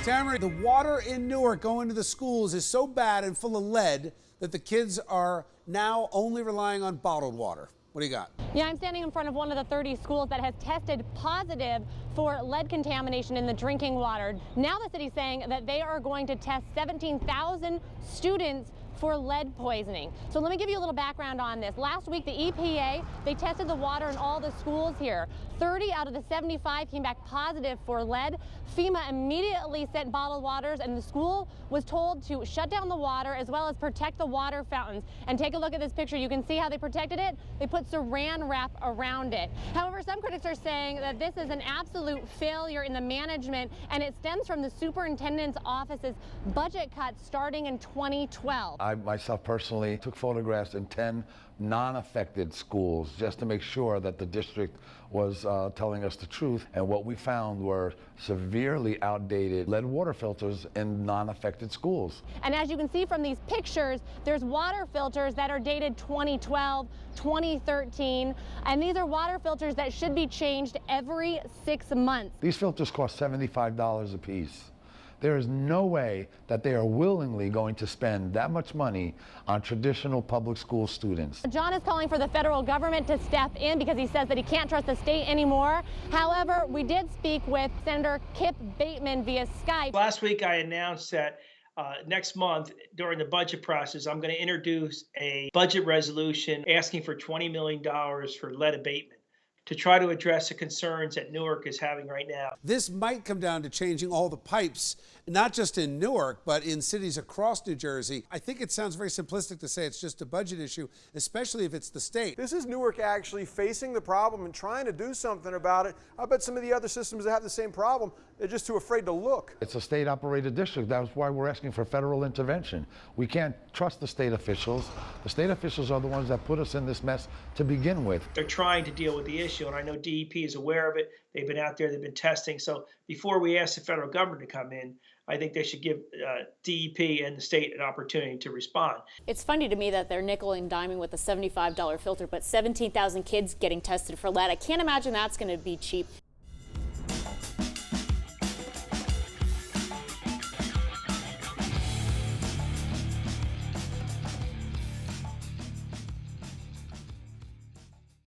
Tamara, the water in Newark going to the schools is so bad and full of lead that the kids are now only relying on bottled water. What do you got? Yeah, I'm standing in front of one of the 30 schools that has tested positive for lead contamination in the drinking water. Now the city's saying that they are going to test 17,000 students for lead poisoning. So let me give you a little background on this. Last week, the EPA, they tested the water in all the schools here. 30 out of the 75 came back positive for lead. FEMA immediately sent bottled waters, and the school was told to shut down the water as well as protect the water fountains. And take a look at this picture. You can see how they protected it. They put saran wrap around it. However, some critics are saying that this is an absolute failure in the management, and it stems from the superintendent's office's budget cuts starting in 2012. I myself personally took photographs in 10 non-affected schools just to make sure that the district was telling us the truth, and what we found were severely outdated lead water filters in non-affected schools. And as you can see from these pictures, there's water filters that are dated 2012, 2013, and these are water filters that should be changed every 6 months. These filters cost $75 a piece. There is no way that they are willingly going to spend that much money on traditional public school students. John is calling for the federal government to step in because he says that he can't trust the state anymore. However, we did speak with Senator Kip Bateman via Skype. Last week I announced that next month during the budget process, I'm going to introduce a budget resolution asking for $20 million for lead abatement to try to address the concerns that Newark is having right now. This might come down to changing all the pipes, not just in Newark, but in cities across New Jersey. I think it sounds very simplistic to say it's just a budget issue, especially if it's the state. This is Newark actually facing the problem and trying to do something about it. I bet some of the other systems that have the same problem, they're just too afraid to look. It's a state-operated district. That's why we're asking for federal intervention. We can't trust the state officials. The state officials are the ones that put us in this mess to begin with. They're trying to deal with the issue, and I know DEP is aware of it. They've been out there, they've been testing. So before we ask the federal government to come in, I think they should give DEP and the state an opportunity to respond. It's funny to me that they're nickel and diming with a $75 filter, but 17,000 kids getting tested for lead. I can't imagine that's going to be cheap.